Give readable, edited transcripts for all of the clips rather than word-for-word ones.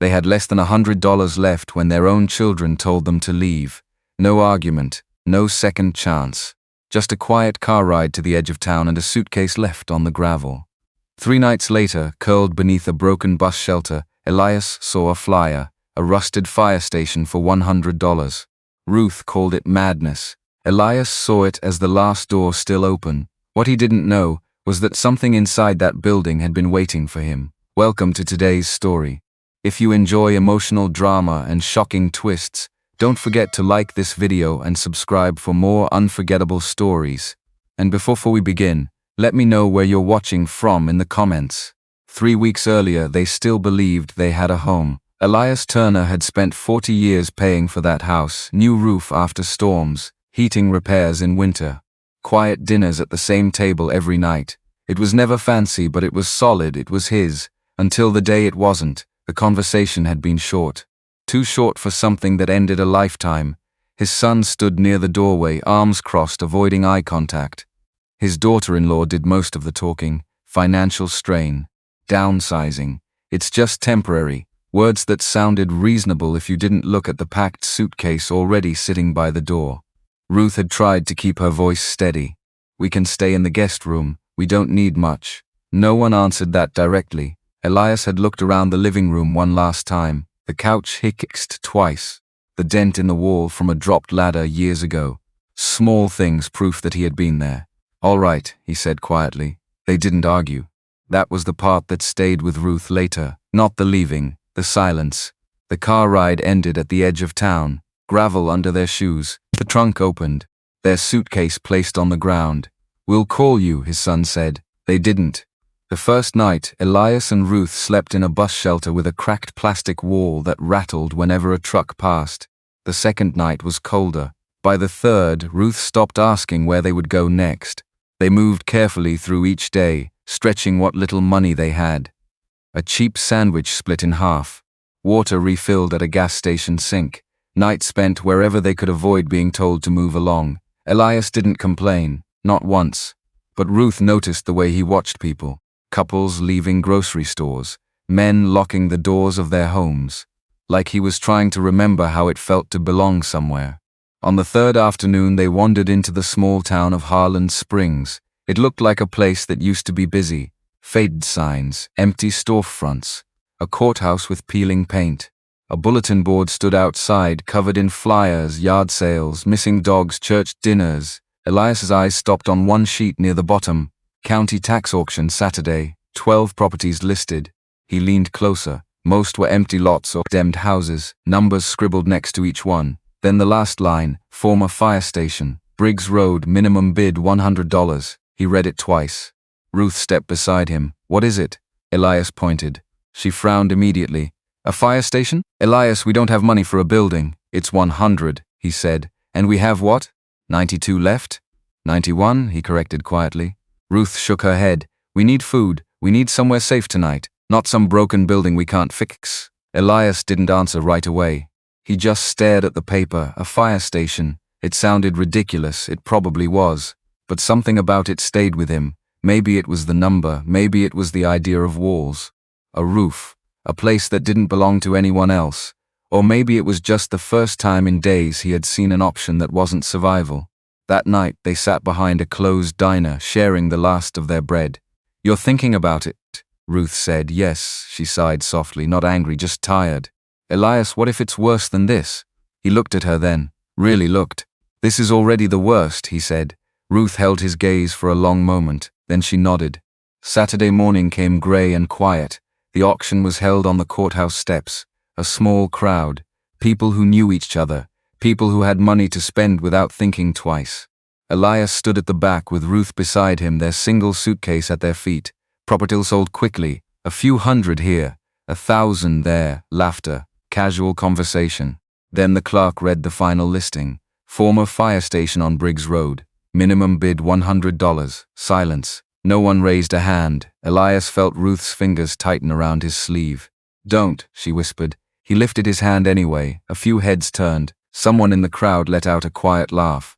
They had less than $100 left when their own children told them to leave. No argument, no second chance. Just a quiet car ride to the edge of town and a suitcase left on the gravel. 3 nights later, curled beneath a broken bus shelter, Elias saw a flyer, a rusted fire station for $100. Ruth called it madness. Elias saw it as the last door still open. What he didn't know was that something inside that building had been waiting for him. Welcome to today's story. If you enjoy emotional drama and shocking twists, don't forget to like this video and subscribe for more unforgettable stories. And before we begin, let me know where you're watching from in the comments. 3 weeks earlier, they still believed they had a home. Elias Turner had spent 40 years paying for that house, new roof after storms, heating repairs in winter, quiet dinners at the same table every night. It was never fancy, but it was solid, it was his. Until the day it wasn't, the conversation had been short. Too short for something that ended a lifetime. His son stood near the doorway, arms crossed, avoiding eye contact. His daughter-in-law did most of the talking. Financial strain. Downsizing. It's just temporary. Words that sounded reasonable if you didn't look at the packed suitcase already sitting by the door. Ruth had tried to keep her voice steady. We can stay in the guest room. We don't need much. No one answered that directly. Elias had looked around the living room one last time. The couch hicked twice. The dent in the wall from a dropped ladder years ago. Small things, proof that he had been there. All right, he said quietly. They didn't argue. That was the part that stayed with Ruth later. Not the leaving, the silence. The car ride ended at the edge of town. Gravel under their shoes. The trunk opened. Their suitcase placed on the ground. We'll call you, his son said. They didn't. The first night, Elias and Ruth slept in a bus shelter with a cracked plastic wall that rattled whenever a truck passed. The second night was colder. By the third, Ruth stopped asking where they would go next. They moved carefully through each day, stretching what little money they had. A cheap sandwich split in half. Water refilled at a gas station sink. Nights spent wherever they could avoid being told to move along. Elias didn't complain, not once. But Ruth noticed the way he watched people. Couples leaving grocery stores, men locking the doors of their homes, like he was trying to remember how it felt to belong somewhere. On the third afternoon, they wandered into the small town of Harland Springs. It looked like a place that used to be busy. Faded signs, empty storefronts, a courthouse with peeling paint. A bulletin board stood outside, covered in flyers, yard sales, missing dogs, church dinners. Elias's eyes stopped on one sheet near the bottom. County tax auction Saturday, 12 properties listed. He leaned closer. Most were empty lots or condemned houses, numbers scribbled next to each one. Then the last line, former fire station, Briggs Road, minimum bid $100. He read it twice. Ruth stepped beside him. What is it? Elias pointed. She frowned immediately. A fire station? Elias, we don't have money for a building. It's 100, he said. And we have what? 92 left? 91, he corrected quietly. Ruth shook her head. We need food. We need somewhere safe tonight. Not some broken building we can't fix. Elias didn't answer right away. He just stared at the paper. A fire station. It sounded ridiculous. It probably was. But something about it stayed with him. Maybe it was the number. Maybe it was the idea of walls. A roof. A place that didn't belong to anyone else. Or maybe it was just the first time in days he had seen an option that wasn't survival. That night, they sat behind a closed diner, sharing the last of their bread. You're thinking about it, Ruth said. Yes, she sighed softly, not angry, just tired. Elias, what if it's worse than this? He looked at her then, really looked. This is already the worst, he said. Ruth held his gaze for a long moment, then she nodded. Saturday morning came gray and quiet. The auction was held on the courthouse steps. A small crowd, people who knew each other. People who had money to spend without thinking twice. Elias stood at the back with Ruth beside him, their single suitcase at their feet. Property sold quickly. A few hundred here, 1,000 there. Laughter, casual conversation. Then the clerk read the final listing. Former fire station on Briggs Road. Minimum bid $100. Silence. No one raised a hand. Elias felt Ruth's fingers tighten around his sleeve. Don't, she whispered. He lifted his hand anyway. A few heads turned. Someone in the crowd let out a quiet laugh.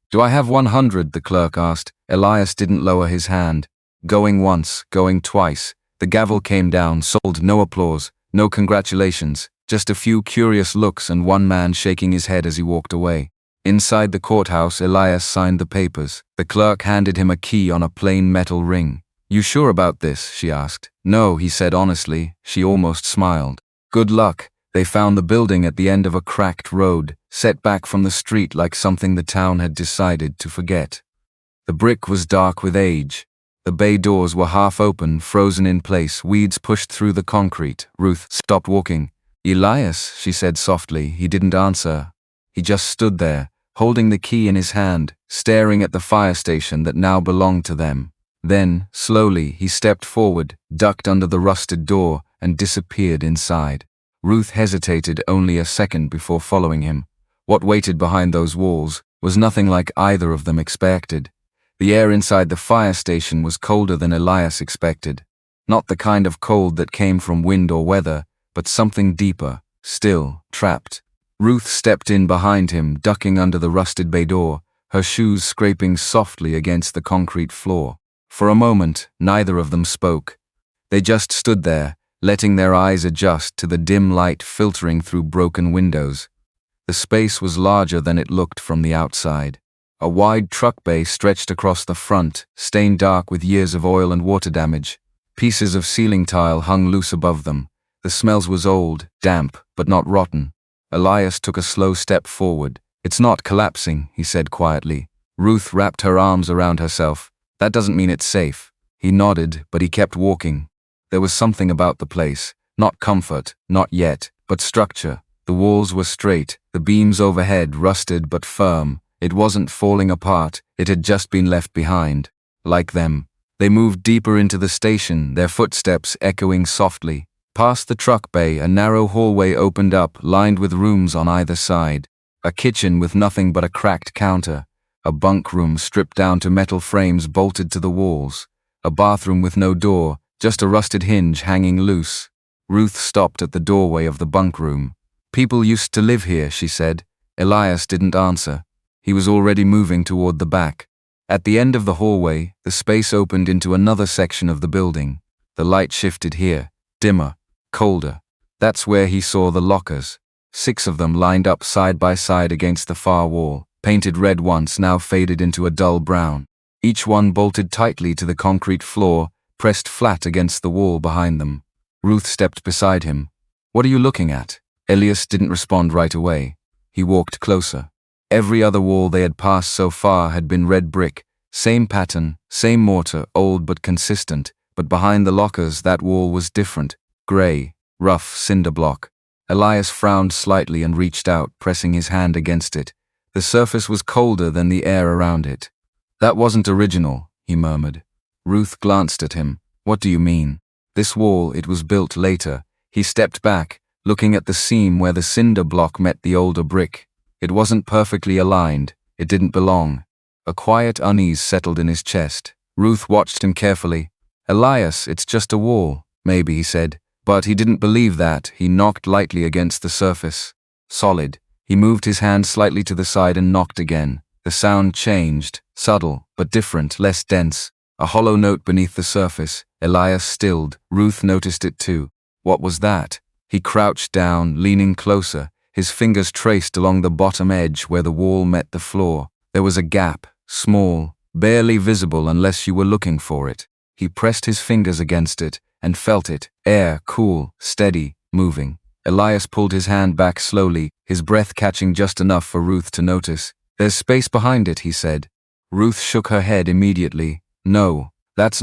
Do I have 100? The clerk asked. Elias didn't lower his hand. Going once, going twice. The gavel came down, sold, no applause. No congratulations, just a few curious looks and one man shaking his head as he walked away. Inside the courthouse, Elias signed the papers. The clerk handed him a key on a plain metal ring. "You sure about this?" she asked. "No," he said honestly. She almost smiled. "Good luck." They found the building at the end of a cracked road, set back from the street like something the town had decided to forget. The brick was dark with age. The bay doors were half open, frozen in place, weeds pushed through the concrete. Ruth stopped walking. "Elias," she said softly. He didn't answer. He just stood there, holding the key in his hand, staring at the fire station that now belonged to them. Then, slowly, he stepped forward, ducked under the rusted door, and disappeared inside. Ruth hesitated only a second before following him. What waited behind those walls was nothing like either of them expected. The air inside the fire station was colder than Elias expected. Not the kind of cold that came from wind or weather, but something deeper, still, trapped. Ruth stepped in behind him, ducking under the rusted bay door, her shoes scraping softly against the concrete floor. For a moment, neither of them spoke. They just stood there, letting their eyes adjust to the dim light filtering through broken windows. The space was larger than it looked from the outside. A wide truck bay stretched across the front, stained dark with years of oil and water damage. Pieces of ceiling tile hung loose above them. The smell was old, damp, but not rotten. Elias took a slow step forward. "It's not collapsing," he said quietly. Ruth wrapped her arms around herself. "That doesn't mean it's safe." He nodded, but he kept walking. There was something about the place. Not comfort, not yet, but structure. The walls were straight, the beams overhead rusted but firm. It wasn't falling apart, it had just been left behind. Like them. They moved deeper into the station, their footsteps echoing softly. Past the truck bay, a narrow hallway opened up, lined with rooms on either side. A kitchen with nothing but a cracked counter. A bunk room stripped down to metal frames bolted to the walls. A bathroom with no door, just a rusted hinge hanging loose. Ruth stopped at the doorway of the bunk room. "People used to live here," she said. Elias didn't answer. He was already moving toward the back. At the end of the hallway, the space opened into another section of the building. The light shifted here, dimmer, colder. That's where he saw the lockers. 6 of them lined up side by side against the far wall, painted red once, now faded into a dull brown. Each one bolted tightly to the concrete floor, pressed flat against the wall behind them. Ruth stepped beside him. "What are you looking at?" Elias didn't respond right away. He walked closer. Every other wall they had passed so far had been red brick, same pattern, same mortar, old but consistent, but behind the lockers that wall was different, gray, rough cinder block. Elias frowned slightly and reached out, pressing his hand against it. The surface was colder than the air around it. "That wasn't original," he murmured. Ruth glanced at him. "What do you mean?" "This wall, it was built later." He stepped back, looking at the seam where the cinder block met the older brick. It wasn't perfectly aligned. It didn't belong. A quiet unease settled in his chest. Ruth watched him carefully. "Elias, it's just a wall," maybe, he said. But he didn't believe that. He knocked lightly against the surface. Solid. He moved his hand slightly to the side and knocked again. The sound changed. Subtle, but different, less dense. A hollow note beneath the surface. Elias stilled. Ruth noticed it too. What was that? He crouched down, leaning closer. His fingers traced along the bottom edge where the wall met the floor. There was a gap, small, barely visible unless you were looking for it. He pressed his fingers against it and felt it, air, cool, steady, moving. Elias pulled his hand back slowly, his breath catching just enough for Ruth to notice. "There's space behind it," he said. Ruth shook her head immediately. "No, that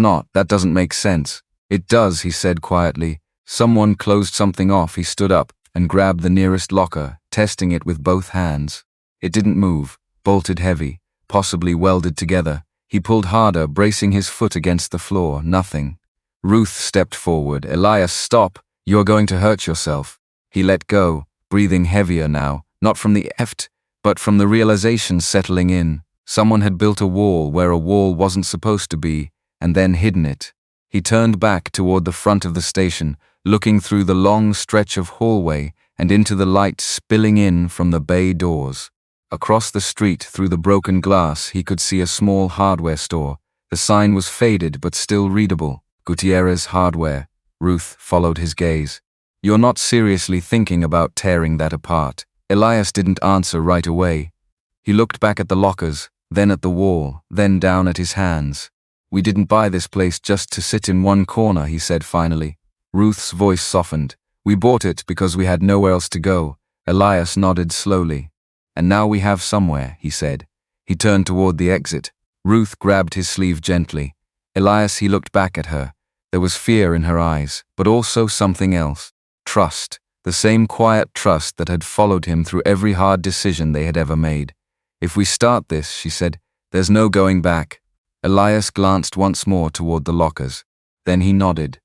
doesn't make sense." "It does," he said quietly. Someone closed something off. He stood up and grabbed the nearest locker, testing it with both hands. It didn't move, bolted heavy, possibly welded together. He pulled harder, bracing his foot against the floor. Nothing. Ruth stepped forward. "Elias, stop. You're going to hurt yourself." He let go, breathing heavier now, not from the effort, but from the realization settling in. Someone had built a wall where a wall wasn't supposed to be, and then hidden it. He turned back toward the front of the station, looking through the long stretch of hallway and into the light spilling in from the bay doors. Across the street, through the broken glass, he could see a small hardware store. The sign was faded but still readable. Gutierrez Hardware. Ruth followed his gaze. You're not seriously thinking about tearing that apart. Elias didn't answer right away. He looked back at the lockers, then at the wall, then down at his hands. We didn't buy this place just to sit in one corner, he said finally. Ruth's voice softened. We bought it because we had nowhere else to go. Elias nodded slowly. And now we have somewhere, he said. He turned toward the exit. Ruth grabbed his sleeve gently. Elias, he looked back at her. There was fear in her eyes, but also something else. Trust. The same quiet trust that had followed him through every hard decision they had ever made. If we start this, she said, there's no going back. Elias glanced once more toward the lockers. Then he nodded.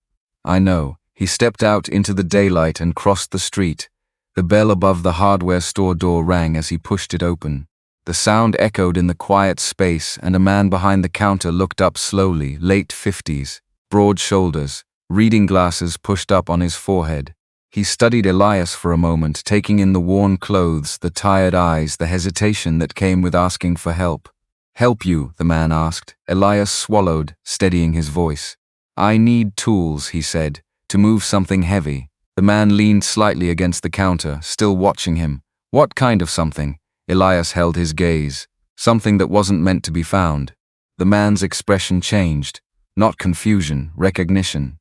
I know. He stepped out into the daylight and crossed the street. The bell above the hardware store door rang as he pushed it open. The sound echoed in the quiet space, and a man behind the counter looked up slowly, late 50s, broad shoulders, reading glasses pushed up on his forehead. He studied Elias for a moment, taking in the worn clothes, the tired eyes, the hesitation that came with asking for help. Help you? The man asked. Elias swallowed, steadying his voice. I need tools, he said, to move something heavy. The man leaned slightly against the counter, still watching him. What kind of something? Elias held his gaze. Something that wasn't meant to be found. The man's expression changed. Not confusion, recognition.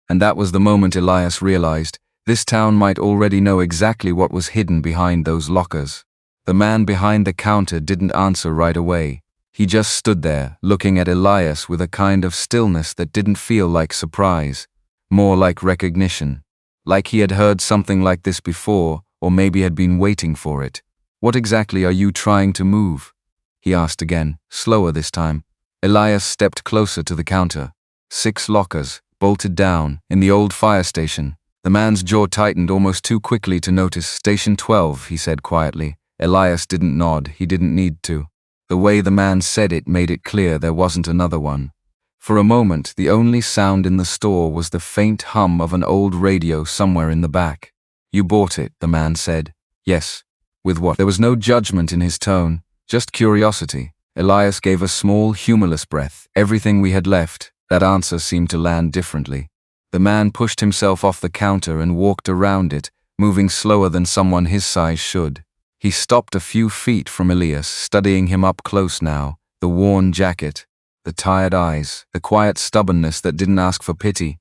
And that was the moment Elias realized this town might already know exactly what was hidden behind those lockers. The man behind the counter didn't answer right away. He just stood there, looking at Elias with a kind of stillness that didn't feel like surprise, more like recognition. Like he had heard something like this before, or maybe had been waiting for it. What exactly are you trying to move? He asked again, slower this time. Elias stepped closer to the counter. 6 lockers, bolted down, in the old fire station. The man's jaw tightened almost too quickly to notice. Station 12, he said quietly. Elias didn't nod, he didn't need to. The way the man said it made it clear there wasn't another one. For a moment, the only sound in the store was the faint hum of an old radio somewhere in the back. You bought it, the man said. Yes. With what? There was no judgment in his tone, just curiosity. Elias gave a small, humorless breath. Everything we had left. That answer seemed to land differently. The man pushed himself off the counter and walked around it, moving slower than someone his size should. He stopped a few feet from Elias, studying him up close now, the worn jacket, the tired eyes, the quiet stubbornness that didn't ask for pity.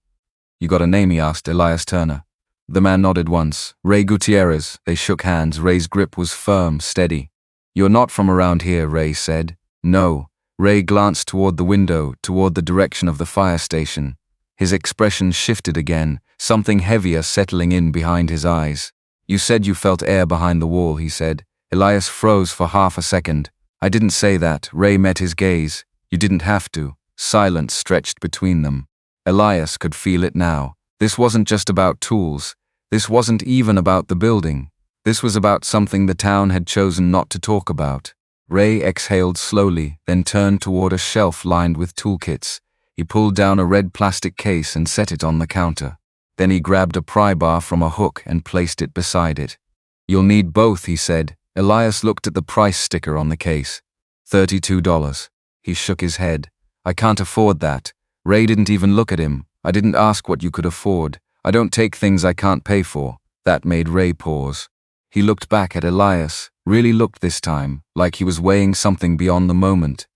You got a name, he asked, Elias Turner. The man nodded once. Ray Gutierrez. They shook hands. Ray's grip was firm, steady. You're not from around here, Ray said. No. Ray glanced toward the window, toward the direction of the fire station. His expression shifted again, something heavier settling in behind his eyes. You said you felt air behind the wall, he said. Elias froze for half a second. I didn't say that. Ray met his gaze. You didn't have to. Silence stretched between them. Elias could feel it now. This wasn't just about tools. This wasn't even about the building. This was about something the town had chosen not to talk about. Ray exhaled slowly, then turned toward a shelf lined with toolkits. He pulled down a red plastic case and set it on the counter. Then he grabbed a pry bar from a hook and placed it beside it. You'll need both, he said. Elias looked at the price sticker on the case. $32. He shook his head. I can't afford that. Ray didn't even look at him. I didn't ask what you could afford. I don't take things I can't pay for. That made Ray pause. He looked back at Elias, really looked this time, like he was weighing something beyond the moment.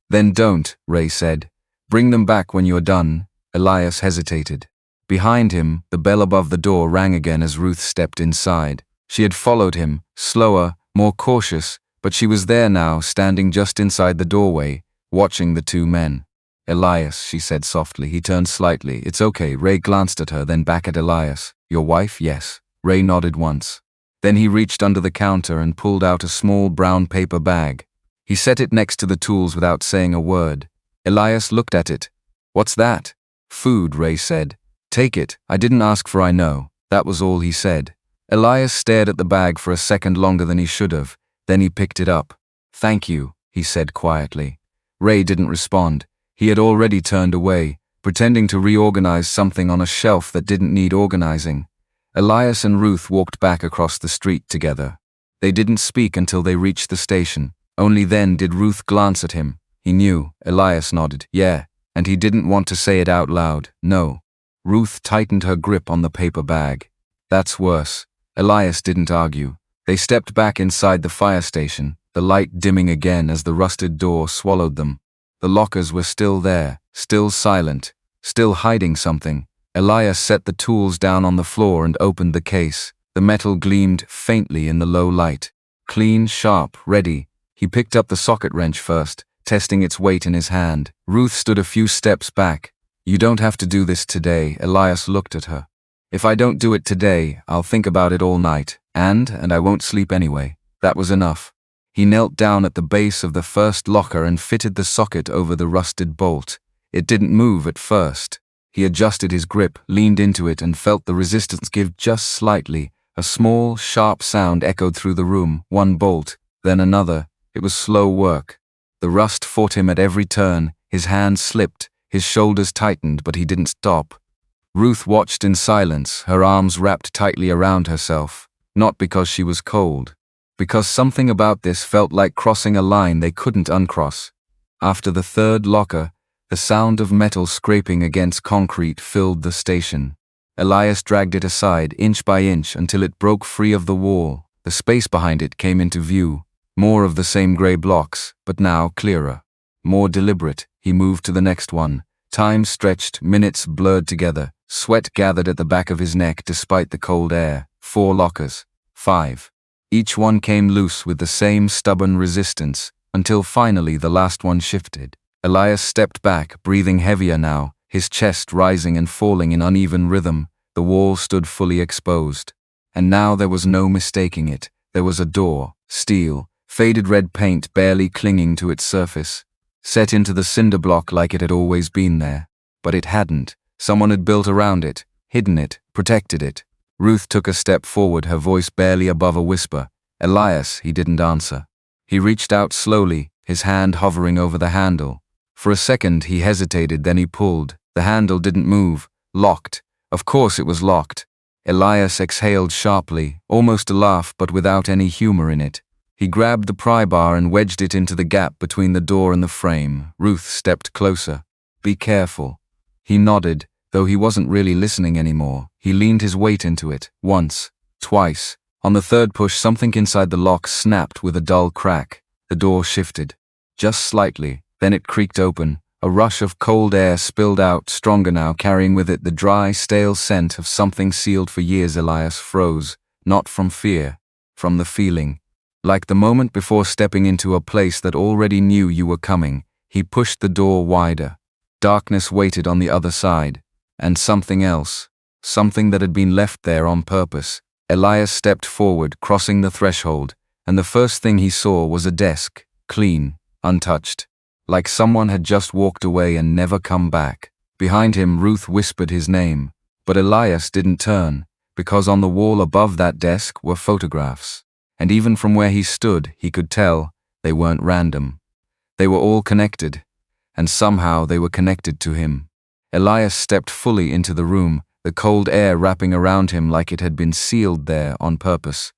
Then don't, Ray said. Bring them back when you're done. Elias hesitated. Behind him, the bell above the door rang again as Ruth stepped inside. She had followed him, slower, more cautious, but she was there now, standing just inside the doorway, watching the two men. Elias, she said softly. He turned slightly. It's okay. Ray glanced at her, then back at Elias. Your wife? Yes. Ray nodded once. Then he reached under the counter and pulled out a small brown paper bag. He set it next to the tools without saying a word. Elias looked at it. What's that? Food, Ray said. Take it. I didn't ask for I know. That was all he said. Elias stared at the bag for a second longer than he should have. Then he picked it up. Thank you, he said quietly. Ray didn't respond. He had already turned away, pretending to reorganize something on a shelf that didn't need organizing. Elias and Ruth walked back across the street together. They didn't speak until they reached the station. Only then did Ruth glance at him. He knew. Elias nodded. Yeah. And he didn't want to say it out loud. No. Ruth tightened her grip on the paper bag. That's worse. Elias didn't argue. They stepped back inside the fire station, the light dimming again as the rusted door swallowed them. The lockers were still there, still silent, still hiding something. Elias set the tools down on the floor and opened the case. The metal gleamed faintly in the low light. Clean, sharp, ready. He picked up the socket wrench first, testing its weight in his hand. Ruth stood a few steps back. You don't have to do this today, Elias looked at her. If I don't do it today, I'll think about it all night, and I won't sleep anyway. That was enough. He knelt down at the base of the first locker and fitted the socket over the rusted bolt. It didn't move at first. He adjusted his grip, leaned into it, and felt the resistance give just slightly. A small, sharp sound echoed through the room, one bolt, then another. It was slow work. The rust fought him at every turn. His hands slipped, his shoulders tightened, but he didn't stop. Ruth watched in silence, her arms wrapped tightly around herself, not because she was cold, because something about this felt like crossing a line they couldn't uncross. After the third locker, the sound of metal scraping against concrete filled the station. Elias dragged it aside, inch by inch, until it broke free of the wall. The space behind it came into view. More of the same grey blocks, but now clearer. More deliberate, he moved to the next one. Time stretched, minutes blurred together. Sweat gathered at the back of his neck despite the cold air. 4 lockers. 5. Each one came loose with the same stubborn resistance, until finally the last one shifted. Elias stepped back, breathing heavier now, his chest rising and falling in uneven rhythm. The wall stood fully exposed. And now there was no mistaking it. There was a door, steel, faded red paint barely clinging to its surface, set into the cinder block like it had always been there. But it hadn't. Someone had built around it, hidden it, protected it. Ruth took a step forward, her voice barely above a whisper. Elias, he didn't answer. He reached out slowly, his hand hovering over the handle. For a second he hesitated, then he pulled. The handle didn't move. Locked. Of course it was locked. Elias exhaled sharply, almost a laugh but without any humor in it. He grabbed the pry bar and wedged it into the gap between the door and the frame. Ruth stepped closer. Be careful. He nodded, though he wasn't really listening anymore. He leaned his weight into it, once, twice. On the third push, something inside the lock snapped with a dull crack. The door shifted. Just slightly, then it creaked open. A rush of cold air spilled out, stronger now, carrying with it the dry, stale scent of something sealed for years. Elias froze, not from fear, from the feeling. Like the moment before stepping into a place that already knew you were coming. He pushed the door wider. Darkness waited on the other side. And something else. Something that had been left there on purpose. Elias stepped forward, crossing the threshold, and the first thing he saw was a desk, clean, untouched. Like someone had just walked away and never come back. Behind him, Ruth whispered his name. But Elias didn't turn, because on the wall above that desk were photographs. And even from where he stood, he could tell they weren't random. They were all connected. And somehow they were connected to him. Elias stepped fully into the room, the cold air wrapping around him like it had been sealed there on purpose.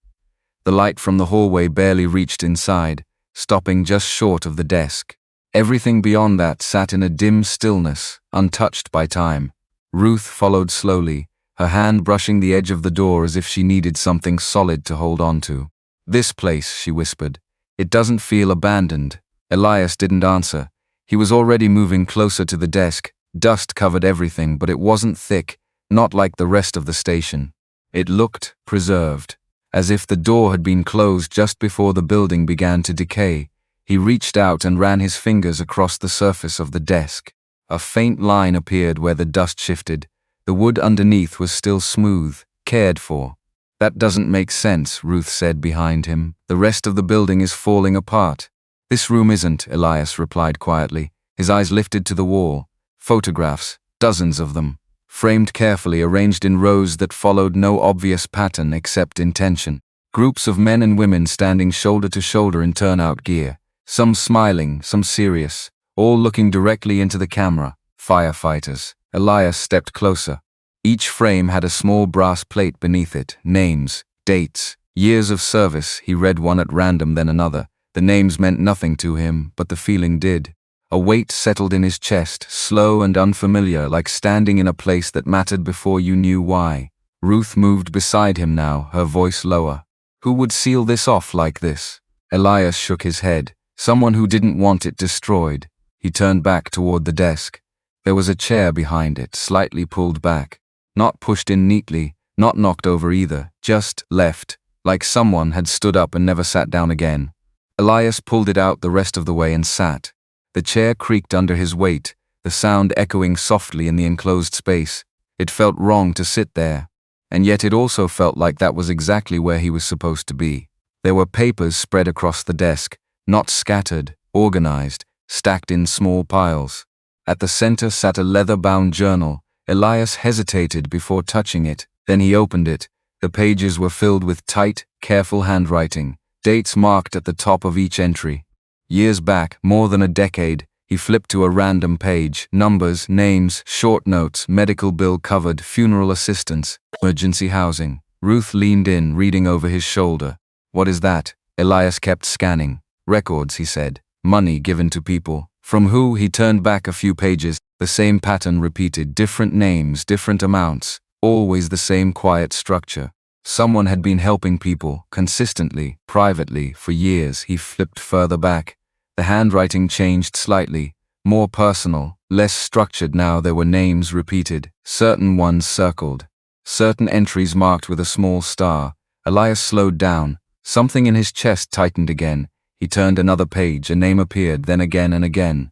The light from the hallway barely reached inside, stopping just short of the desk. Everything beyond that sat in a dim stillness, untouched by time. Ruth followed slowly, her hand brushing the edge of the door as if she needed something solid to hold on to. This place, she whispered. It doesn't feel abandoned. Elias didn't answer. He was already moving closer to the desk. Dust covered everything, but it wasn't thick, not like the rest of the station. It looked preserved, as if the door had been closed just before the building began to decay. He reached out and ran his fingers across the surface of the desk. A faint line appeared where the dust shifted. The wood underneath was still smooth, cared for. That doesn't make sense, Ruth said behind him. The rest of the building is falling apart. This room isn't, Elias replied quietly, his eyes lifted to the wall. Photographs, dozens of them, framed carefully, arranged in rows that followed no obvious pattern except intention. Groups of men and women standing shoulder to shoulder in turnout gear, some smiling, some serious, all looking directly into the camera. Firefighters. Elias stepped closer. Each frame had a small brass plate beneath it, names, dates, years of service. He read one at random, then another. The names meant nothing to him, but the feeling did. A weight settled in his chest, slow and unfamiliar, like standing in a place that mattered before you knew why. Ruth moved beside him now, her voice lower. Who would seal this off like this? Elias shook his head. Someone who didn't want it destroyed. He turned back toward the desk. There was a chair behind it, slightly pulled back. Not pushed in neatly, not knocked over either, just left, like someone had stood up and never sat down again. Elias pulled it out the rest of the way and sat. The chair creaked under his weight, the sound echoing softly in the enclosed space. It felt wrong to sit there, and yet it also felt like that was exactly where he was supposed to be. There were papers spread across the desk, not scattered, organized, stacked in small piles. At the center sat a leather-bound journal. Elias hesitated before touching it, then he opened it. The pages were filled with tight, careful handwriting, dates marked at the top of each entry. Years back, more than a decade, he flipped to a random page, numbers, names, short notes, medical bill covered, funeral assistance, emergency housing. Ruth leaned in, reading over his shoulder. What is that? Elias kept scanning. Records, he said. Money given to people. From who? He turned back a few pages. The same pattern repeated, different names, different amounts, always the same quiet structure. Someone had been helping people, consistently, privately, for years. He flipped further back. The handwriting changed slightly, more personal, less structured now. There were names repeated, certain ones circled, certain entries marked with a small star. Elias slowed down. Something in his chest tightened again. He turned another page, a name appeared, then again and again.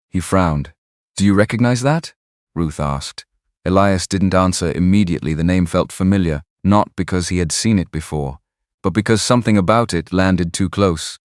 He frowned. Do you recognize that? Ruth asked. Elias didn't answer immediately. The name felt familiar, not because he had seen it before, but because something about it landed too close.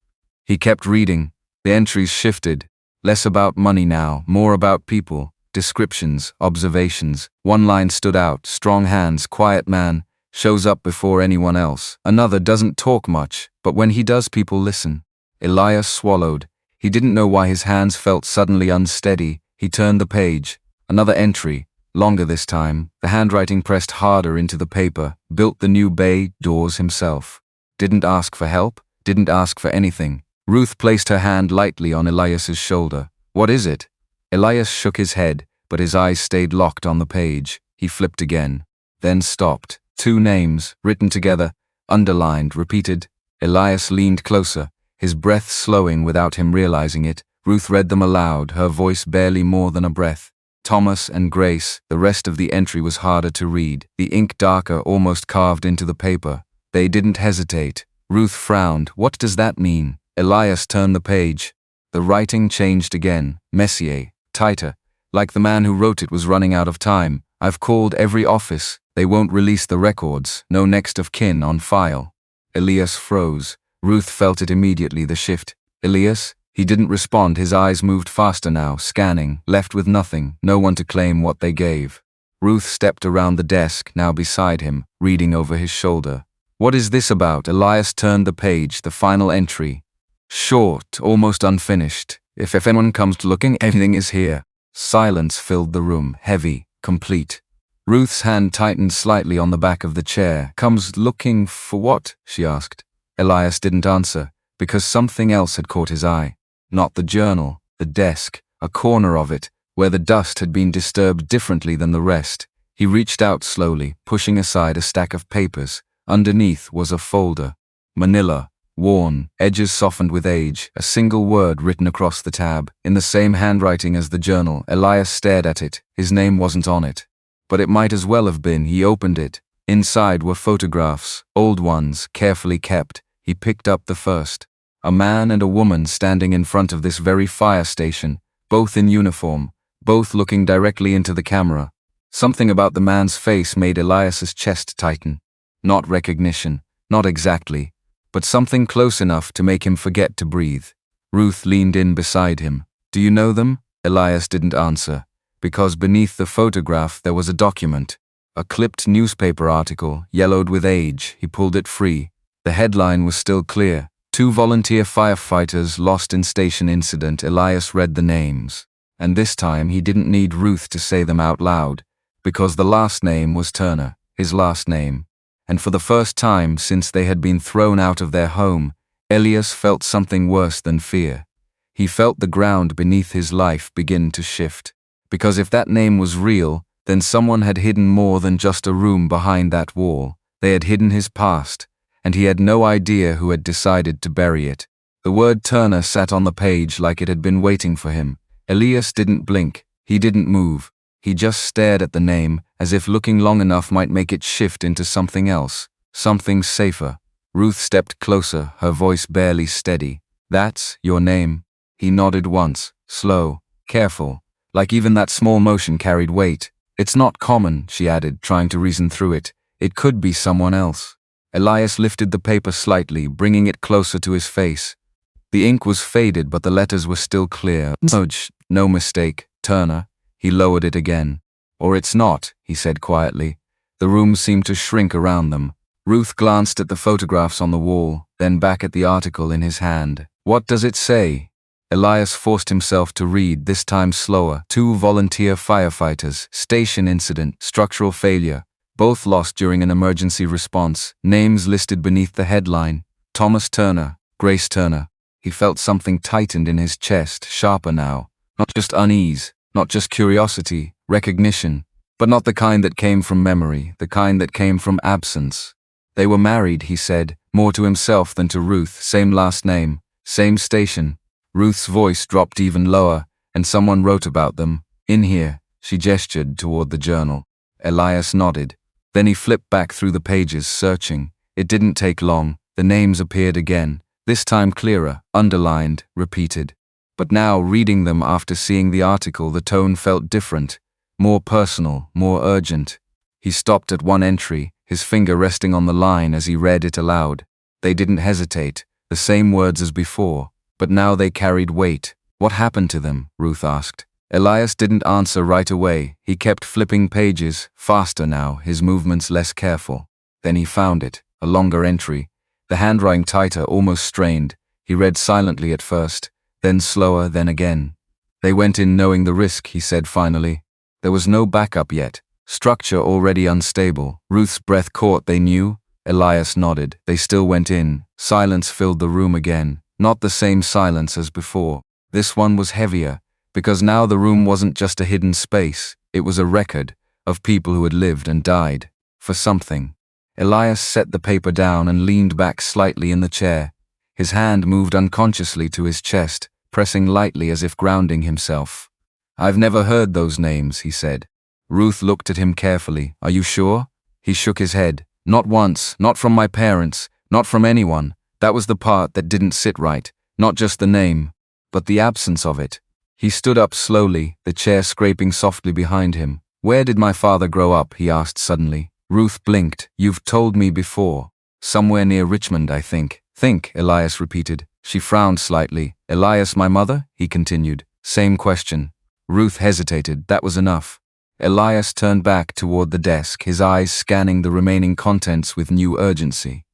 He kept reading. The entries shifted, less about money now, more about people, descriptions, observations. One line stood out, strong hands, quiet man, shows up before anyone else. Another doesn't talk much, but when he does people listen. Elias swallowed. He didn't know why his hands felt suddenly unsteady. He turned the page. Another entry, longer this time. The handwriting pressed harder into the paper. Built the new bay doors himself. Didn't ask for help, didn't ask for anything. Ruth placed her hand lightly on Elias's shoulder. What is it? Elias shook his head, but his eyes stayed locked on the page. He flipped again, then stopped. 2 names, written together, underlined, repeated. Elias leaned closer, his breath slowing without him realizing it. Ruth read them aloud, her voice barely more than a breath. Thomas and Grace. The rest of the entry was harder to read, the ink darker, almost carved into the paper. They didn't hesitate. Ruth frowned. What does that mean? Elias turned the page. The writing changed again, messier, tighter, like the man who wrote it was running out of time. I've called every office. They won't release the records. No next of kin on file. Elias froze. Ruth felt it immediately, the shift. Elias? He didn't respond. His eyes moved faster now, scanning, left with nothing, no one to claim what they gave. Ruth stepped around the desk, now beside him, reading over his shoulder. What is this about? Elias turned the page, the final entry. Short, almost unfinished. If anyone comes looking, everything is here. Silence filled the room, heavy, complete. Ruth's hand tightened slightly on the back of the chair. Comes looking for what? She asked. Elias didn't answer, because something else had caught his eye. Not the journal, the desk, a corner of it, where the dust had been disturbed differently than the rest. He reached out slowly, pushing aside a stack of papers. Underneath was a folder. Manila, worn, edges softened with age, a single word written across the tab. In the same handwriting as the journal. Elias stared at it. His name wasn't on it. But it might as well have been. He opened it. Inside were photographs, old ones, carefully kept. He picked up the first. A man and a woman standing in front of this very fire station, both in uniform, both looking directly into the camera. Something about the man's face made Elias's chest tighten. Not recognition, not exactly, but something close enough to make him forget to breathe. Ruth leaned in beside him. Do you know them? Elias didn't answer, because beneath the photograph there was a document. A clipped newspaper article, yellowed with age. He pulled it free. The headline was still clear. 2 volunteer firefighters lost in station incident. Elias read the names. And this time he didn't need Ruth to say them out loud, because the last name was Turner, his last name. And for the first time since they had been thrown out of their home, Elias felt something worse than fear. He felt the ground beneath his life begin to shift. Because if that name was real, Then someone had hidden more than just a room behind that wall. They had hidden his past, and he had no idea who had decided to bury it. The word Turner sat on the page like it had been waiting for him. Elias didn't blink. He didn't move. He just stared at the name, as if looking long enough might make it shift into something else, something safer. Ruth stepped closer, her voice barely steady. "That's your name?" He nodded once, slow, careful, like even that small motion carried weight. "It's not common," she added, trying to reason through it. "It could be someone else." Elias lifted the paper slightly, bringing it closer to his face. The ink was faded, but the letters were still clear. No mistake, Turner. He lowered it again. "Or it's not," he said quietly. The room seemed to shrink around them. Ruth glanced at the photographs on the wall, then back at the article in his hand. "What does it say?" Elias forced himself to read, this time slower. 2 volunteer firefighters, station incident, structural failure, both lost during an emergency response. Names listed beneath the headline: Thomas Turner, Grace Turner. He felt something tightened in his chest, sharper now. Not just unease, not just curiosity, recognition, but not the kind that came from memory, the kind that came from absence. They were married, he said, more to himself than to Ruth. Same last name, same station. Ruth's voice dropped even lower, and someone wrote about them. "In here," she gestured toward the journal. Elias nodded. Then he flipped back through the pages, searching. It didn't take long. The names appeared again, this time clearer, underlined, repeated. But now, reading them after seeing the article, the tone felt different, more personal, more urgent. He stopped at one entry, his finger resting on the line as he read it aloud. They didn't hesitate, the same words as before, but now they carried weight. "What happened to them?" Ruth asked. Elias didn't answer right away. He kept flipping pages, faster now, his movements less careful. Then he found it, a longer entry, the handwriting tighter, almost strained. He read silently at first, then slower, then again. "They went in knowing the risk," he said finally. There was no backup yet, structure already unstable. Ruth's breath caught. "They knew?" Elias nodded. "They still went in." Silence filled the room again, not the same silence as before. This one was heavier, because now the room wasn't just a hidden space, it was a record of people who had lived and died for something. Elias set the paper down and leaned back slightly in the chair. His hand moved unconsciously to his chest, pressing lightly as if grounding himself. "I've never heard those names," he said. Ruth looked at him carefully. "Are you sure?" He shook his head. "Not once, not from my parents, not from anyone. That was the part that didn't sit right. Not just the name, but the absence of it." He stood up slowly, the chair scraping softly behind him. "Where did my father grow up?" he asked suddenly. Ruth blinked. "You've told me before. Somewhere near Richmond, I think." "Think," Elias repeated. She frowned slightly. "Elias, my mother?" he continued. "Same question." Ruth hesitated. That was enough. Elias turned back toward the desk, his eyes scanning the remaining contents with new urgency.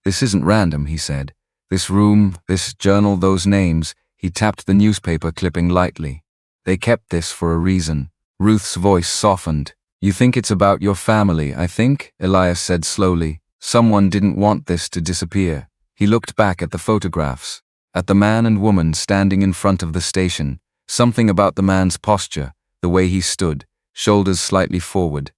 "This isn't random," he said. "This room, this journal, those names." He tapped the newspaper clipping lightly. "They kept this for a reason." Ruth's voice softened. "You think it's about your family, I think," Elias said slowly. "Someone didn't want this to disappear." He looked back at the photographs, at the man and woman standing in front of the station. Something about the man's posture, the way he stood, shoulders slightly forward,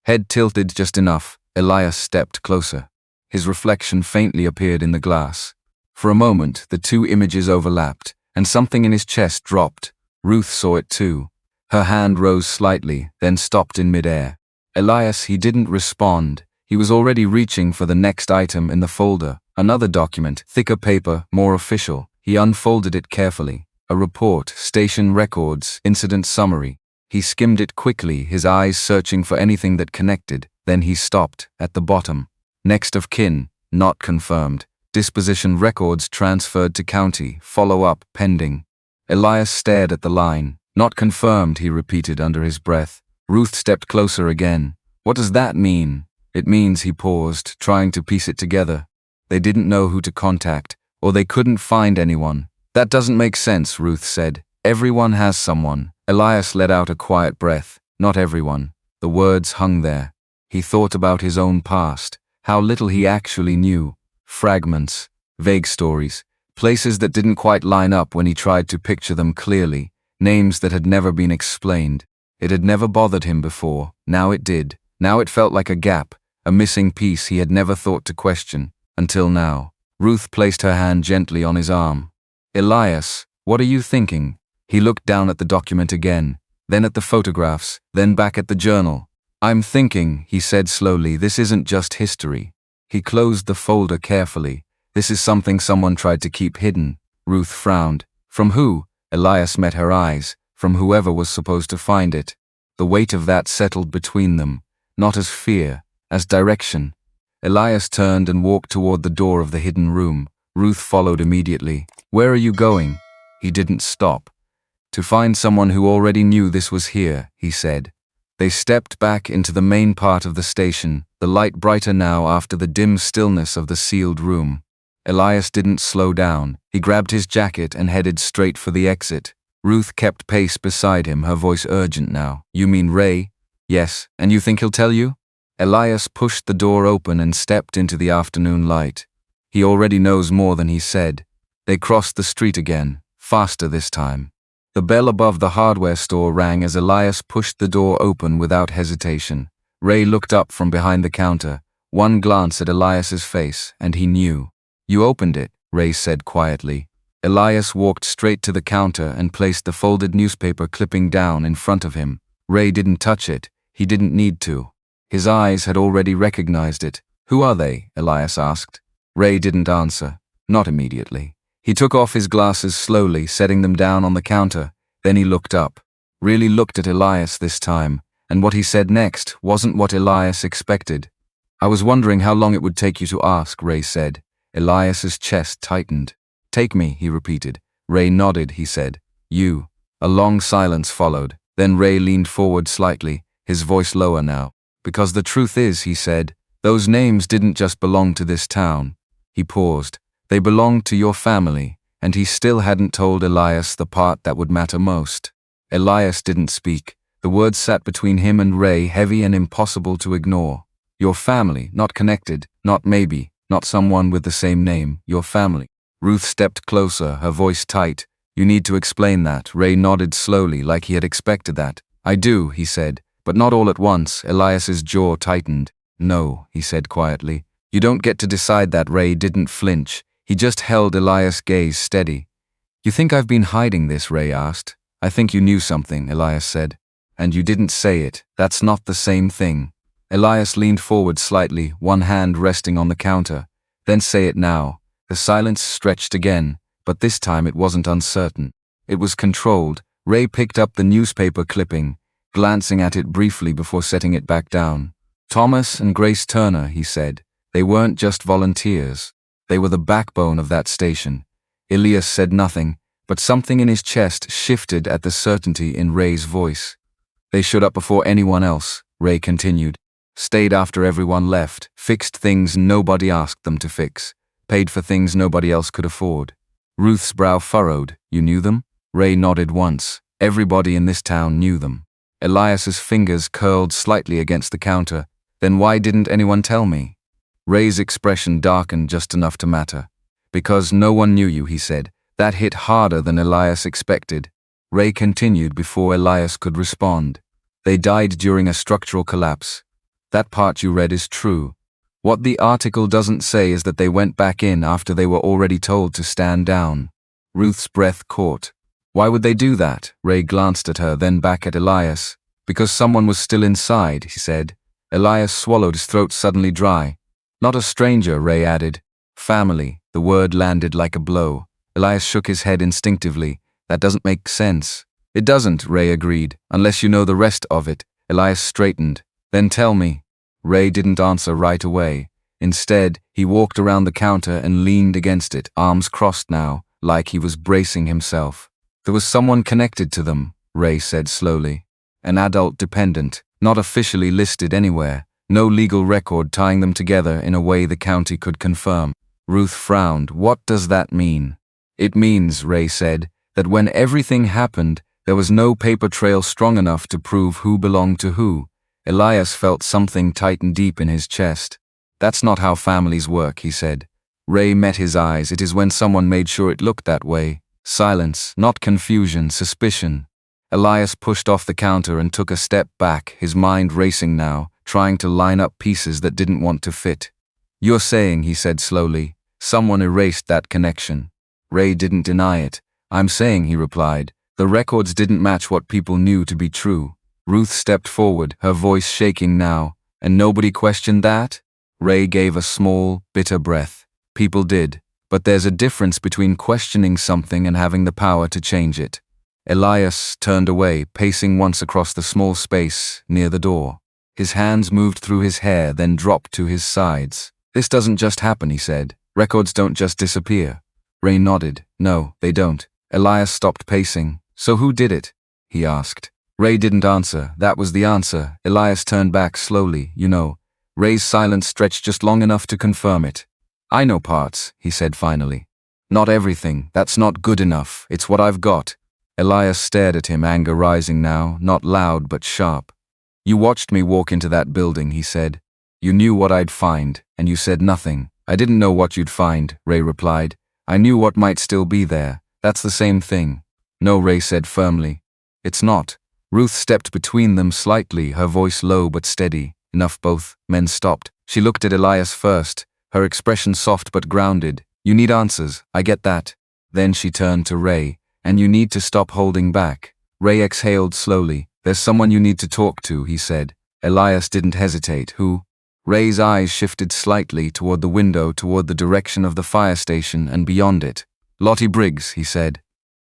head tilted just enough. Elias stepped closer. His reflection faintly appeared in the glass. For a moment, the two images overlapped, and something in his chest dropped. Ruth saw it too. Her hand rose slightly, then stopped in midair. Elias, he didn't respond. He was already reaching for the next item in the folder. Another document, thicker paper, more official. He unfolded it carefully. A report, station records, incident summary. He skimmed it quickly, his eyes searching for anything that connected. Then he stopped, at the bottom. Next of kin, not confirmed. Disposition records transferred to county, follow-up pending. Elias stared at the line. "Not confirmed," he repeated under his breath. Ruth stepped closer again. "What does that mean?" "It means," he paused, trying to piece it together. "They didn't know who to contact, or they couldn't find anyone." "That doesn't make sense," Ruth said. "Everyone has someone." Elias let out a quiet breath. Not everyone. The words hung there. He thought about his own past, how little he actually knew. Fragments, vague stories, places that didn't quite line up when he tried to picture them clearly, names that had never been explained. It had never bothered him before. Now it did. Now it felt like a gap, a missing piece he had never thought to question, until now. Ruth placed her hand gently on his arm. Elias, what are you thinking? He looked down at the document again, then at the photographs, then back at the journal. I'm thinking, he said slowly, this isn't just history. He closed the folder carefully. This is something someone tried to keep hidden. Ruth frowned. From who? Elias met her eyes. From whoever was supposed to find it. The weight of that settled between them, not as fear, as direction. Elias turned and walked toward the door of the hidden room. Ruth followed immediately. Where are you going? He didn't stop. To find someone who already knew this was here, he said. They stepped back into the main part of the station, the light brighter now after the dim stillness of the sealed room. Elias didn't slow down. He grabbed his jacket and headed straight for the exit. Ruth kept pace beside him, her voice urgent now. You mean Ray? Yes, and you think he'll tell you? Elias pushed the door open and stepped into the afternoon light. He already knows more than he said. They crossed the street again, faster this time. The bell above the hardware store rang as Elias pushed the door open without hesitation. Ray looked up from behind the counter. One glance at Elias's face, and he knew. You opened it, Ray said quietly. Elias walked straight to the counter and placed the folded newspaper clipping down in front of him. Ray didn't touch it. He didn't need to. His eyes had already recognized it. Who are they? Elias asked. Ray didn't answer. Not immediately. He took off his glasses slowly, setting them down on the counter. Then he looked up. Really looked at Elias this time, and what he said next wasn't what Elias expected. I was wondering how long it would take you to ask, Ray said. Elias's chest tightened. Take me, he repeated. Ray nodded, he said. You. A long silence followed. Then Ray leaned forward slightly, his voice lower now. Because the truth is, he said, those names didn't just belong to this town. He paused. They belonged to your family, and he still hadn't told Elias the part that would matter most. Elias didn't speak. The words sat between him and Ray, heavy and impossible to ignore. Your family, not connected, not maybe, not someone with the same name, your family. Ruth stepped closer, her voice tight. You need to explain that. Ray nodded slowly, like he had expected that. I do, he said, but not all at once. Elias's jaw tightened. No, he said quietly. You don't get to decide that. Ray didn't flinch. He just held Elias' gaze steady. You think I've been hiding this? Ray asked. I think you knew something, Elias said. And you didn't say it. That's not the same thing. Elias leaned forward slightly, one hand resting on the counter. Then say it now. The silence stretched again, but this time it wasn't uncertain. It was controlled. Ray picked up the newspaper clipping, glancing at it briefly before setting it back down. Thomas and Grace Turner, he said. They weren't just volunteers. They were the backbone of that station. Elias said nothing, but something in his chest shifted at the certainty in Ray's voice. They showed up before anyone else, Ray continued. Stayed after everyone left, fixed things nobody asked them to fix, paid for things nobody else could afford. Ruth's brow furrowed. You knew them? Ray nodded once. Everybody in this town knew them. Elias's fingers curled slightly against the counter. Then why didn't anyone tell me? Ray's expression darkened just enough to matter. Because no one knew you, he said. That hit harder than Elias expected. Ray continued before Elias could respond. They died during a structural collapse. That part you read is true. What the article doesn't say is that they went back in after they were already told to stand down. Ruth's breath caught. Why would they do that? Ray glanced at her, then back at Elias. Because someone was still inside, he said. Elias swallowed, his throat suddenly dry. Not a stranger, Ray added. Family. The word landed like a blow. Elias shook his head instinctively. That doesn't make sense. It doesn't, Ray agreed, unless you know the rest of it. Elias straightened. Then tell me. Ray didn't answer right away. Instead, he walked around the counter and leaned against it, arms crossed now, like he was bracing himself. There was someone connected to them, Ray said slowly. An adult dependent, not officially listed anywhere, no legal record tying them together in a way the county could confirm. Ruth frowned. What does that mean? It means, Ray said, that when everything happened, there was no paper trail strong enough to prove who belonged to who. Elias felt something tighten deep in his chest. That's not how families work, he said. Ray met his eyes. It is when someone made sure it looked that way. Silence, not confusion, suspicion. Elias pushed off the counter and took a step back, his mind racing now, trying to line up pieces that didn't want to fit. "You're saying," he said slowly, "someone erased that connection." Ray didn't deny it. "I'm saying," he replied, "the records didn't match what people knew to be true." Ruth stepped forward, her voice shaking now. "And nobody questioned that?" Ray gave a small, bitter breath. "People did. But there's a difference between questioning something and having the power to change it." Elias turned away, pacing once across the small space near the door. His hands moved through his hair, then dropped to his sides. "This doesn't just happen," he said. "Records don't just disappear." Ray nodded. "No, they don't." Elias stopped pacing. "So who did it?" he asked. Ray didn't answer. That was the answer. Elias turned back slowly. "You know." Ray's silence stretched just long enough to confirm it. "I know parts," he said finally. "Not everything. That's not good enough. It's what I've got." Elias stared at him, anger rising now, not loud but sharp. "You watched me walk into that building," he said. "You knew what I'd find, and you said nothing." "I didn't know what you'd find," Ray replied. "I knew what might still be there. That's the same thing." "No," Ray said firmly. "It's not." Ruth stepped between them slightly, her voice low but steady. Enough, both men stopped. She looked at Elias first, her expression soft but grounded. "You need answers, I get that." Then she turned to Ray. "And you need to stop holding back." Ray exhaled slowly. "There's someone you need to talk to," he said. Elias didn't hesitate. "Who?" Ray's eyes shifted slightly toward the window, toward the direction of the fire station and beyond it. "Lottie Briggs," he said.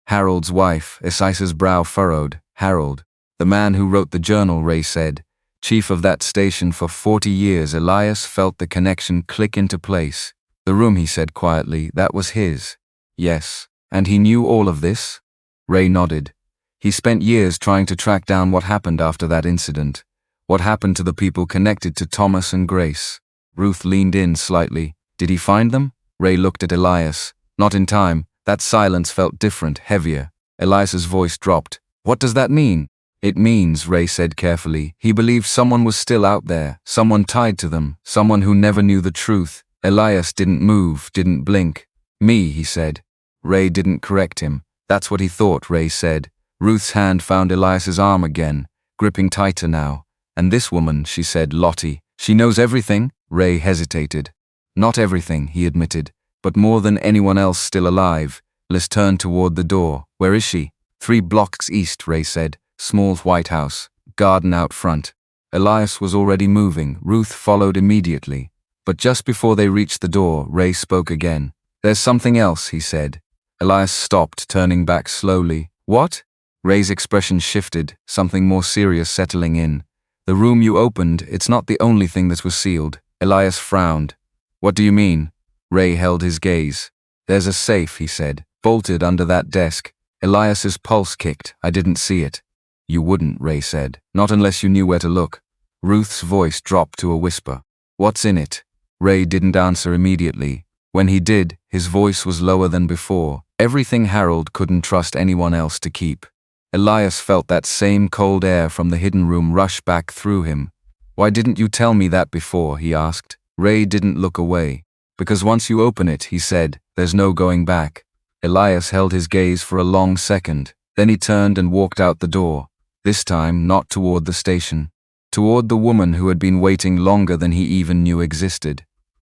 "Harold's wife." Elias's brow furrowed. "Harold. The man who wrote the journal," Ray said. "Chief of that station for 40 years. Elias felt the connection click into place. "The room," he said quietly, "that was his." "Yes. And he knew all of this?" Ray nodded. "He spent years trying to track down what happened after that incident. What happened to the people connected to Thomas and Grace." Ruth leaned in slightly. "Did he find them?" Ray looked at Elias. "Not in time." That silence felt different, heavier. Elias's voice dropped. "What does that mean?" "It means," Ray said carefully, "he believed someone was still out there, someone tied to them, someone who never knew the truth." Elias didn't move, didn't blink. "Me," he said. Ray didn't correct him. "That's what he thought," Ray said. Ruth's hand found Elias's arm again, gripping tighter now. "And this woman," she said, "Lottie, she knows everything?" Ray hesitated. "Not everything," he admitted, "but more than anyone else still alive." Les turned toward the door. "Where is she?" 3 blocks east, Ray said. "Small white house. Garden out front." Elias was already moving. Ruth followed immediately. But just before they reached the door, Ray spoke again. "There's something else," he said. Elias stopped, turning back slowly. "What?" Ray's expression shifted, something more serious settling in. "The room you opened, it's not the only thing that was sealed." Elias frowned. "What do you mean?" Ray held his gaze. "There's a safe," he said, "bolted under that desk." Elias's pulse kicked. "I didn't see it." "You wouldn't," Ray said. "Not unless you knew where to look." Ruth's voice dropped to a whisper. "What's in it?" Ray didn't answer immediately. When he did, his voice was lower than before. "Everything Harold couldn't trust anyone else to keep." Elias felt that same cold air from the hidden room rush back through him. "Why didn't you tell me that before?" he asked. Ray didn't look away. "Because once you open it," he said, "there's no going back." Elias held his gaze for a long second. Then he turned and walked out the door. This time, not toward the station. Toward the woman who had been waiting longer than he even knew existed.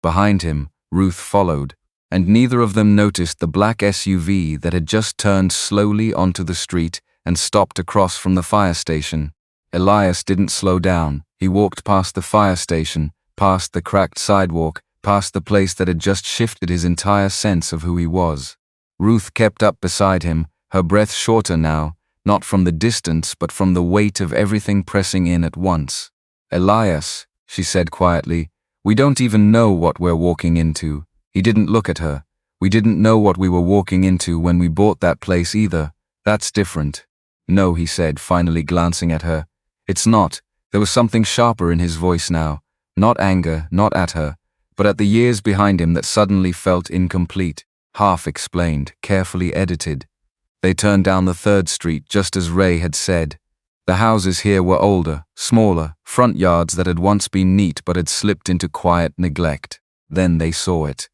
Behind him, Ruth followed, and neither of them noticed the black SUV that had just turned slowly onto the street and stopped across from the fire station. Elias didn't slow down. He walked past the fire station, past the cracked sidewalk, past the place that had just shifted his entire sense of who he was. Ruth kept up beside him, her breath shorter now, not from the distance but from the weight of everything pressing in at once. "Elias," she said quietly, "we don't even know what we're walking into." He didn't look at her. "We didn't know what we were walking into when we bought that place either. That's different." "No," he said, finally glancing at her. "It's not." There was something sharper in his voice now. Not anger, not at her, but at the years behind him that suddenly felt incomplete. Half explained, carefully edited. They turned down the 3rd Street just as Ray had said. The houses here were older, smaller, front yards that had once been neat but had slipped into quiet neglect. Then they saw it.